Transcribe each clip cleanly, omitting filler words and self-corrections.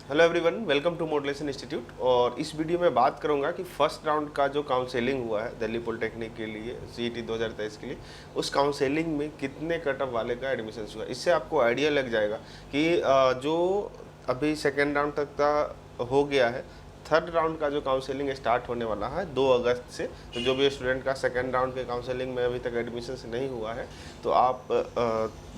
Hello everyone, welcome to मॉडलेशन institute. और इस वीडियो में बात करूंगा कि फर्स्ट राउंड का जो काउंसलिंग हुआ है दिल्ली पॉलिटेक्निक के लिए सीईटी 2023 के लिए, उस काउंसलिंग में कितने कटअप वाले का एडमिशन हुआ। इससे आपको आइडिया लग जाएगा कि जो अभी सेकेंड राउंड तक का हो गया है, थर्ड राउंड का जो काउंसलिंग स्टार्ट होने वाला है 2 अगस्त से। तो जो भी स्टूडेंट का सेकेंड राउंड के काउंसलिंग में अभी तक एडमिशन नहीं हुआ है, तो आप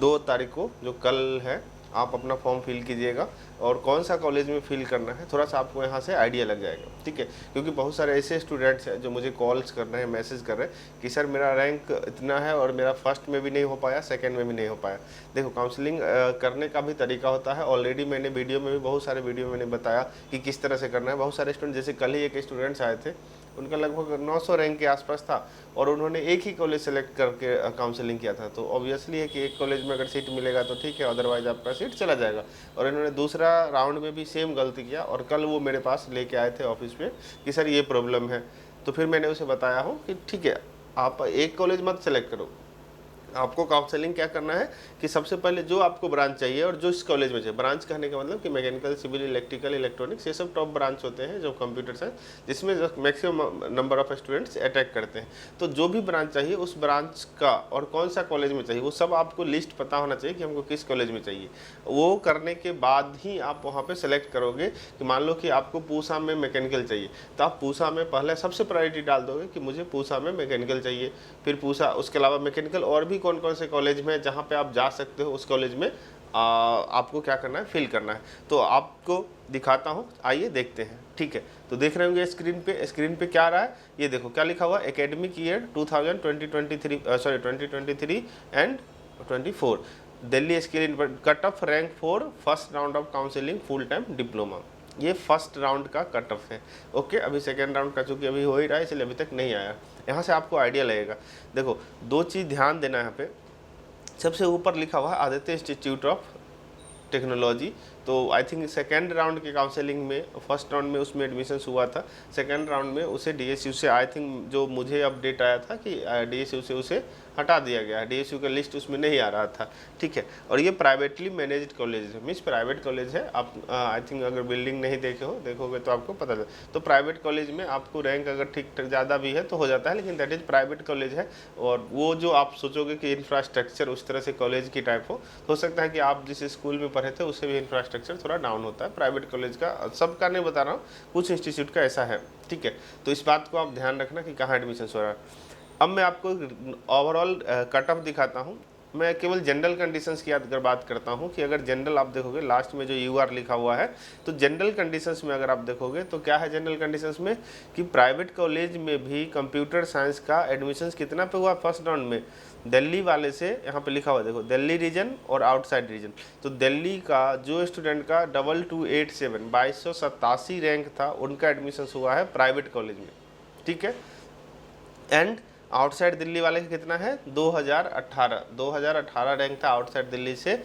2 तारीख को जो कल है आप अपना फॉर्म फिल कीजिएगा। और कौन सा कॉलेज में फिल करना है थोड़ा सा आपको यहाँ से आइडिया लग जाएगा, ठीक है। क्योंकि बहुत सारे ऐसे स्टूडेंट्स हैं जो मुझे कॉल्स कर रहे हैं, मैसेज कर रहे हैं कि सर मेरा रैंक इतना है और मेरा फर्स्ट में भी नहीं हो पाया, सेकंड में भी नहीं हो पाया। देखो, काउंसलिंग करने का भी तरीका होता है। ऑलरेडी मैंने वीडियो में भी बहुत सारे वीडियो में मैंने बताया कि किस तरह से करना है। बहुत सारे स्टूडेंट, जैसे कल ही एक स्टूडेंट्स आए थे, उनका लगभग 900 रैंक के आसपास था और उन्होंने एक ही कॉलेज सेलेक्ट करके काउंसलिंग किया था। तो ऑब्वियसली है कि एक कॉलेज में अगर सीट मिलेगा तो ठीक है, अदरवाइज आपका सीट चला जाएगा। और इन्होंने दूसरा राउंड में भी सेम गलती किया और कल वो मेरे पास लेके आए थे ऑफिस में कि सर ये प्रॉब्लम है। तो फिर मैंने उसे बताया हो कि ठीक है, आप एक कॉलेज मत सेलेक्ट करो। आपको काउंसलिंग क्या करना है कि सबसे पहले जो आपको ब्रांच चाहिए और जो इस कॉलेज में चाहिए, ब्रांच कहने का मतलब कि मैकेनिकल, सिविल, इलेक्ट्रिकल, इलेक्ट्रॉनिक्स, ये सब टॉप ब्रांच होते हैं जो कंप्यूटर साइंस, जिसमें maximum number of students attack करते हैं। तो जो भी ब्रांच चाहिए उस ब्रांच का और कौन सा कॉलेज में चाहिए वो सब आपको लिस्ट पता होना चाहिए कि हमको किस कॉलेज में चाहिए। वो करने के बाद ही आप वहाँ पर सेलेक्ट करोगे। कि मान लो कि आपको पूसा में मैकेनिकल चाहिए, तो आप पूसा में पहले सबसे प्रायोरिटी डाल दोगे कि मुझे पूसा में मैकेनिकल चाहिए। फिर पूसा, उसके अलावा मैकेनिकल और भी कौन कौन से कॉलेज में जहाँ पे आप जा सकते हो, उस कॉलेज में आपको क्या करना है, फिल करना है। तो आपको दिखाता हूँ, आइए देखते हैं, ठीक है। तो देख रहे होंगे स्क्रीन पे क्या आ रहा है, ये देखो क्या लिखा हुआ है, academic year 2023 and 24 Delhi skill cut off rank for first round of counselling full time diploma. ये फर्स्ट राउंड का कट ऑफ है, ओके। अभी सेकेंड राउंड का चूंकि अभी हो ही रहा है, इसलिए अभी तक नहीं आया। यहाँ से आपको आइडिया लगेगा। देखो, 2 चीज़ ध्यान देना है यहाँ पे। सबसे ऊपर लिखा हुआ है आदित्य इंस्टीट्यूट ऑफ टेक्नोलॉजी। तो आई थिंक सेकेंड राउंड के काउंसलिंग में, फर्स्ट राउंड में उसमें एडमिशन हुआ था, सेकेंड राउंड में उसे डीएसयू से, आई थिंक जो मुझे अपडेट आया था कि डीएसयू से उसे हटा दिया गया है। डीएसयू का लिस्ट उसमें नहीं आ रहा था, ठीक है। और ये प्राइवेटली मैनेज्ड कॉलेज है, मीन्स प्राइवेट कॉलेज है। आप आई थिंक अगर बिल्डिंग नहीं देखोगे तो आपको पता चले। तो प्राइवेट कॉलेज में आपको रैंक अगर ठीक ठाक ज़्यादा भी है तो हो जाता है, लेकिन दैट इज़ प्राइवेट कॉलेज है। और वो जो आप सोचोगे कि इंफ्रास्ट्रक्चर उस तरह से कॉलेज की टाइप हो सकता है कि आप जिस स्कूल में पढ़े थे उससे भी इंफ्रास्ट्रक्चर थोड़ा डाउन होता है प्राइवेट कॉलेज का। सबका नहीं बता रहा हूँ, कुछ इंस्टीट्यूट का ऐसा है, ठीक है। तो इस बात को आप ध्यान रखना कि कहाँ एडमिशन हो रहा है। अब मैं आपको ओवरऑल कट ऑफ दिखाता हूँ। मैं केवल जनरल कंडीशंस की अगर बात करता हूँ कि अगर जनरल आप देखोगे लास्ट में जो यूआर लिखा हुआ है, तो जनरल कंडीशंस में अगर आप देखोगे तो क्या है जनरल कंडीशंस में कि प्राइवेट कॉलेज में भी कंप्यूटर साइंस का एडमिशन्स कितना पे हुआ फर्स्ट राउंड में, दिल्ली वाले से। यहाँ पे लिखा हुआ देखो, दिल्ली रीजन और आउटसाइड रीजन। तो दिल्ली का जो स्टूडेंट का 2287 रैंक था, उनका एडमिशन हुआ है प्राइवेट कॉलेज में, ठीक है। एंड आउटसाइड दिल्ली वाले का कितना है, 2018 रैंक था आउटसाइड दिल्ली से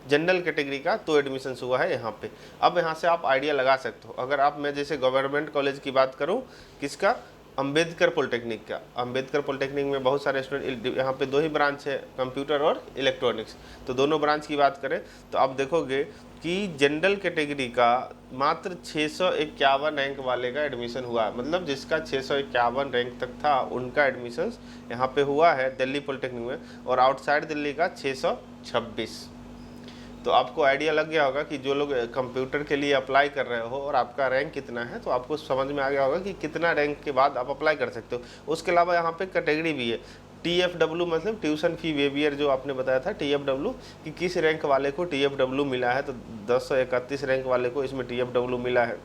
जनरल कैटेगरी का, तो एडमिशन हुआ है यहाँ पे। अब यहाँ से आप आइडिया लगा सकते हो। अगर आप, मैं जैसे गवर्नमेंट कॉलेज की बात करूँ, किसका, अंबेडकर पॉलिटेक्निक का। अंबेडकर पॉलिटेक्निक में बहुत सारे स्टूडेंट, यहाँ पे 2 ही ब्रांच है, कंप्यूटर और इलेक्ट्रॉनिक्स। तो दोनों ब्रांच की बात करें तो आप देखोगे कि जनरल कैटेगरी का मात्र 651 रैंक वाले का एडमिशन हुआ। मतलब जिसका 651 रैंक तक था उनका एडमिशन यहाँ पे हुआ है दिल्ली पॉलिटेक्निक में, और आउटसाइड दिल्ली का 626। तो आपको आइडिया लग गया होगा कि जो लोग कंप्यूटर के लिए अप्लाई कर रहे हो और आपका रैंक कितना है, तो आपको समझ में आ गया होगा कि कितना रैंक के बाद आप अप्लाई कर सकते हो। उसके अलावा यहाँ पे कैटेगरी भी है, TFW मतलब ट्यूशन फी वेवियर, जो आपने बताया था TFW कि किस रैंक वाले को TFW मिला है। तो 1031 रैंक वाले को इसमें TFW मिला है,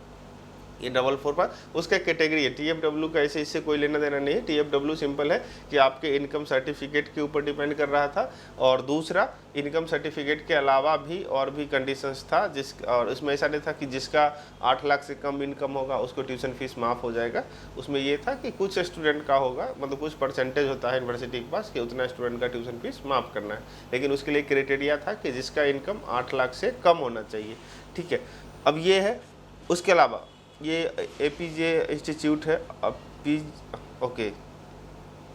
ये 44 पर उसका कैटेगरी है। TFW का ऐसे इससे कोई लेना देना नहीं है। TFW सिंपल है कि आपके इनकम सर्टिफिकेट के ऊपर डिपेंड कर रहा था, और दूसरा इनकम सर्टिफिकेट के अलावा भी और भी कंडीशंस था और उसमें ऐसा नहीं था कि जिसका 8 लाख से कम इनकम होगा उसको ट्यूशन फीस माफ़ हो जाएगा। उसमें ये था कि कुछ स्टूडेंट का होगा, मतलब कुछ परसेंटेज होता है यूनिवर्सिटी के पास कि उतना स्टूडेंट का ट्यूशन फीस माफ़ करना है, लेकिन उसके लिए क्राइटेरिया था कि जिसका इनकम 8 लाख से कम होना चाहिए, ठीक है। अब ये है। उसके अलावा ये APJ इंस्टीट्यूट है, okay,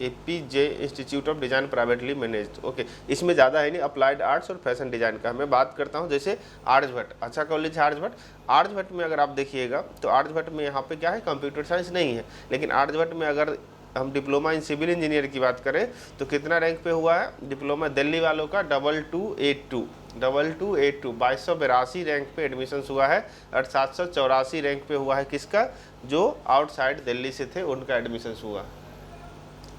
APJ institute of design privately managed. Okay, इसमें ज़्यादा है नहीं, अप्लाइड आर्ट्स और फैशन डिज़ाइन का। मैं बात करता हूँ जैसे आर्यभट्ट, अच्छा कॉलेज है आर्यभट्ट। आर्यभट्ट में अगर आप देखिएगा तो आर्यभट्ट में यहाँ पे क्या है, कंप्यूटर साइंस नहीं है, लेकिन आर्यभट्ट में अगर हम डिप्लोमा इन सिविल इंजीनियर की बात करें तो कितना रैंक पे हुआ है डिप्लोमा दिल्ली वालों का, 2282 2282 रैंक पे एडमिशन हुआ है, और 784 रैंक पे हुआ है किसका, जो आउटसाइड दिल्ली से थे उनका एडमिशन हुआ।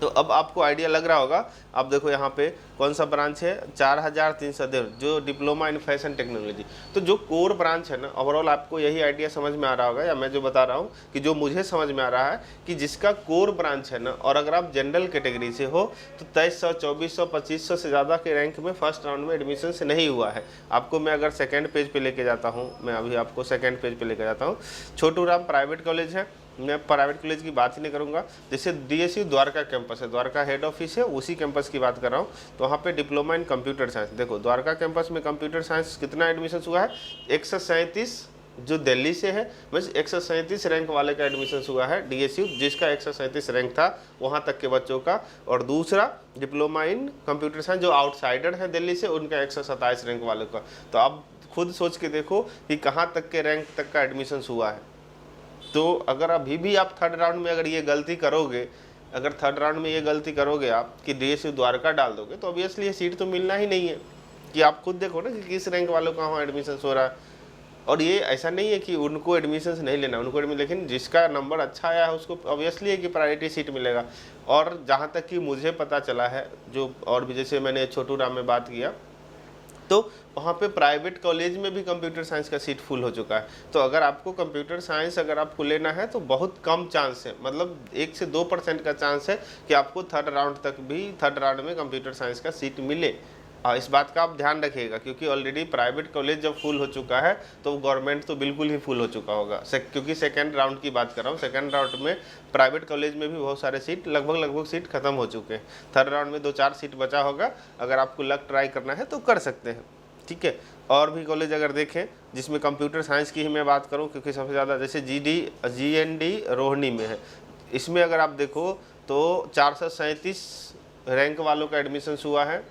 तो अब आपको आइडिया लग रहा होगा। अब देखो यहाँ पे कौन सा ब्रांच है, 4302 जो डिप्लोमा इन फैशन टेक्नोलॉजी। तो जो कोर ब्रांच है ना, ओवरऑल आपको यही आइडिया समझ में आ रहा होगा, या मैं जो बता रहा हूँ कि जो मुझे समझ में आ रहा है कि जिसका कोर ब्रांच है ना, और अगर आप जनरल कैटेगरी से हो तो 2300 2400 2500 से ज़्यादा के रैंक में फर्स्ट राउंड में एडमिशन से नहीं हुआ है। आपको मैं अगर सेकेंड पेज पर लेके जाता हूँ, मैं अभी आपको सेकेंड पेज पर लेके जाता हूँ। छोटू राम प्राइवेट कॉलेज है, मैं प्राइवेट कॉलेज की बात ही नहीं करूंगा। जैसे DSU द्वारका कैंपस है, द्वारका हेड ऑफिस है, उसी कैंपस की बात कर रहा हूँ। तो वहाँ पे डिप्लोमा इन कंप्यूटर साइंस, देखो द्वारका कैंपस में कंप्यूटर साइंस कितना एडमिशन हुआ है, 137 जो दिल्ली से है, बस 137 रैंक वाले का एडमिशन हुआ है DSU, जिसका 137 रैंक था वहाँ तक के बच्चों का। और दूसरा डिप्लोमा इन कंप्यूटर साइंस जो आउटसाइडर है दिल्ली से, उनका 127 रैंक वालों का। तो आप खुद सोच के देखो कि कहाँ तक के रैंक तक का एडमिशन हुआ है। तो अगर अभी भी आप थर्ड राउंड में अगर ये गलती करोगे, अगर थर्ड राउंड में ये गलती करोगे आप कि DSU द्वारका डाल दोगे, तो ऑब्वियसली ये सीट तो मिलना ही नहीं है। कि आप खुद देखो ना कि किस रैंक वालों का वहाँ एडमिशन हो रहा है। और ये ऐसा नहीं है कि उनको एडमिशन नहीं लेना, उनको लेकिन जिसका नंबर अच्छा आया है उसको ऑब्वियसली है कि प्रायोरिटी सीट मिलेगा। और जहाँ तक कि मुझे पता चला है, जो और भी जैसे मैंने छोटू राम में बात किया, तो वहाँ पे प्राइवेट कॉलेज में भी कंप्यूटर साइंस का सीट फुल हो चुका है। तो अगर आपको कंप्यूटर साइंस अगर आपको लेना है तो बहुत कम चांस है, मतलब 1 से 2% का चांस है कि आपको थर्ड राउंड में कंप्यूटर साइंस का सीट मिले। इस बात का आप ध्यान रखिएगा, क्योंकि ऑलरेडी प्राइवेट कॉलेज जब फुल हो चुका है तो गवर्नमेंट तो बिल्कुल ही फुल हो चुका होगा। क्योंकि सेकेंड राउंड की बात कर रहा हूँ, सेकेंड राउंड में प्राइवेट कॉलेज में भी बहुत सारे सीट लगभग सीट खत्म हो चुके हैं। थर्ड राउंड में 2-4 सीट बचा होगा, अगर आपको लक ट्राई करना है तो कर सकते हैं, ठीक है। और भी कॉलेज अगर देखें जिसमें कंप्यूटर साइंस की ही मैं बात करूं, क्योंकि सबसे ज़्यादा जैसे GND रोहिणी में है, इसमें अगर आप देखो तो 437 रैंक वालों का एडमिशन हुआ है।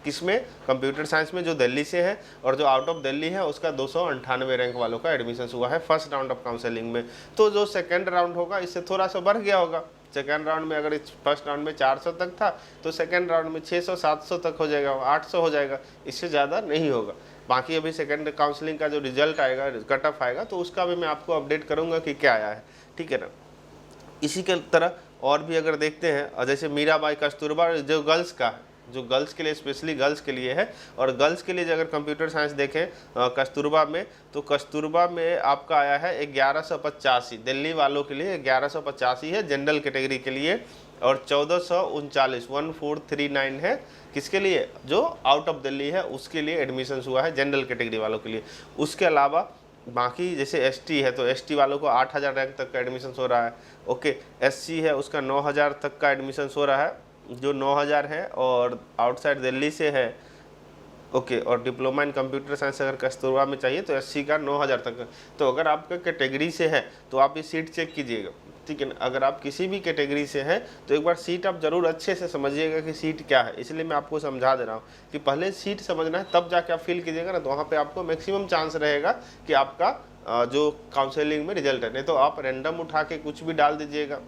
किसमें, कंप्यूटर साइंस में, जो दिल्ली से है। और जो आउट ऑफ दिल्ली है उसका 298 रैंक वालों का एडमिशन हुआ है फर्स्ट राउंड ऑफ काउंसलिंग में। तो जो सेकेंड राउंड होगा इससे थोड़ा सा बढ़ गया होगा। सेकेंड राउंड में अगर फर्स्ट राउंड में 400 तक था तो सेकेंड राउंड में 600-700 तक हो जाएगा, 800 हो जाएगा, इससे ज़्यादा नहीं होगा। बाकी अभी सेकेंड काउंसलिंग का जो रिजल्ट आएगा, कट ऑफ आएगा, तो उसका भी मैं आपको अपडेट करूँगा कि क्या आया है, ठीक है ना। इसी के तरह और भी अगर देखते हैं, और जैसे मीराबाई कस्तूरबा जो गर्ल्स का है, जो गर्ल्स के लिए, स्पेशली गर्ल्स के लिए है। और गर्ल्स के लिए अगर कंप्यूटर साइंस देखें कस्तूरबा में, तो कस्तूरबा में आपका आया है 1185, दिल्ली वालों के लिए 1185 है जनरल कैटेगरी के लिए। और 1439 है किसके लिए, जो आउट ऑफ दिल्ली है उसके लिए एडमिशन हुआ है जनरल कैटेगरी वालों के लिए। उसके अलावा बाकी जैसे ST है तो ST वालों को 8000 रैंक तक का एडमिशन हो रहा है। ओके, SC है उसका 9000 तक का एडमिशन हो रहा है, जो 9000 है और आउटसाइड दिल्ली से है। ओके, और डिप्लोमा इन कंप्यूटर साइंस अगर कस्तूरबा में चाहिए तो SC का 9000 तक। तो अगर आपका कैटेगरी से है तो आप ये सीट चेक कीजिएगा, ठीक है ना। अगर आप किसी भी कैटेगरी से हैं तो एक बार सीट आप जरूर अच्छे से समझिएगा कि सीट क्या है। इसलिए मैं आपको समझा दे रहा हूँ कि पहले सीट समझना है, तब जाके आप फिल कीजिएगा ना, तो वहाँ पे आपको मैक्सिमम चांस रहेगा कि आपका जो काउंसलिंग में रिजल्ट है। नहीं तो आप रैंडम उठा के कुछ भी डाल दीजिएगा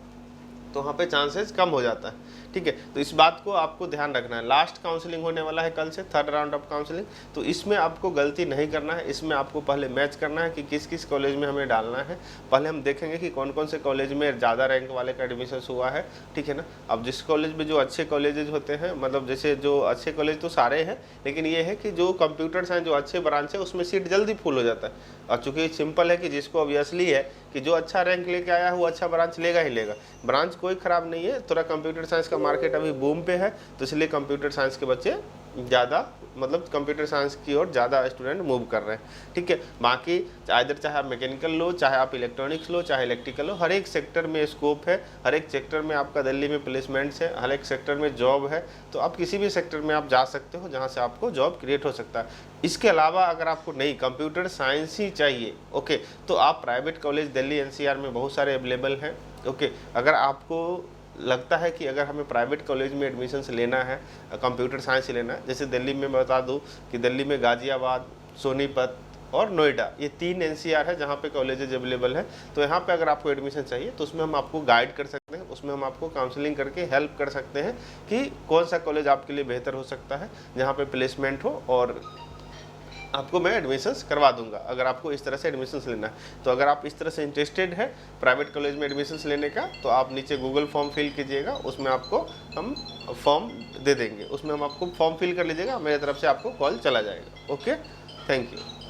तो वहाँ पे चांसेस कम हो जाता है, ठीक है। तो इस बात को आपको ध्यान रखना है। लास्ट काउंसलिंग होने वाला है कल से, थर्ड राउंड ऑफ काउंसलिंग। तो इसमें आपको गलती नहीं करना है, इसमें आपको पहले मैच करना है कि किस किस कॉलेज में हमें डालना है। पहले हम देखेंगे कि कौन कौन से कॉलेज में ज़्यादा रैंक वाले का एडमिशन हुआ है, ठीक है ना। अब जिस कॉलेज में जो अच्छे कॉलेजेज होते हैं, मतलब जैसे जो अच्छे कॉलेज तो सारे हैं, लेकिन ये है कि जो कंप्यूटर साइंस जो अच्छे ब्रांच है उसमें सीट जल्दी फुल हो जाता है। और चूँकि सिंपल है कि जिसको ऑब्वियसली है कि जो अच्छा रैंक लेके आया है वो अच्छा ब्रांच लेगा ही लेगा। ब्रांच कोई ख़राब नहीं है, थोड़ा कंप्यूटर साइंस का मार्केट अभी बूम पे है, तो इसलिए कंप्यूटर साइंस के बच्चे ज़्यादा, मतलब कंप्यूटर साइंस की ओर ज़्यादा स्टूडेंट मूव कर रहे हैं, ठीक है। बाकी चाहे आप मैकेनिकल लो, चाहे आप इलेक्ट्रॉनिक्स लो, चाहे इलेक्ट्रिकल लो, हर एक सेक्टर में स्कोप है, हर एक सेक्टर में आपका दिल्ली में प्लेसमेंट्स है, हर एक सेक्टर में जॉब है। तो आप किसी भी सेक्टर में आप जा सकते हो जहाँ से आपको जॉब क्रिएट हो सकता है। इसके अलावा अगर आपको नहीं कंप्यूटर साइंस ही चाहिए, ओके, तो आप प्राइवेट कॉलेज दिल्ली NCR में बहुत सारे अवेलेबल हैं। ओके, अगर आपको लगता है कि अगर हमें प्राइवेट कॉलेज में एडमिशन्स लेना है, कंप्यूटर साइंस लेना है, जैसे दिल्ली में मैं बता दूं कि दिल्ली में गाज़ियाबाद, सोनीपत और नोएडा, ये 3 एनसीआर है जहाँ पे कॉलेजेज अवेलेबल है। तो यहाँ पे अगर आपको एडमिशन चाहिए तो उसमें हम आपको गाइड कर सकते हैं, उसमें हम आपको काउंसलिंग करके हेल्प कर सकते हैं कि कौन सा कॉलेज आपके लिए बेहतर हो सकता है, जहाँ पे प्लेसमेंट हो, और आपको मैं एडमिशन्स करवा दूंगा अगर आपको इस तरह से एडमिशन्स लेना है। तो अगर आप इस तरह से इंटरेस्टेड है प्राइवेट कॉलेज में एडमिशन्स लेने का, तो आप नीचे गूगल फॉर्म फिल कीजिएगा, उसमें आपको हम फॉर्म दे देंगे, उसमें हम आपको फॉर्म फिल कर लीजिएगा, मेरी तरफ से आपको कॉल चला जाएगा। Okay, thank you.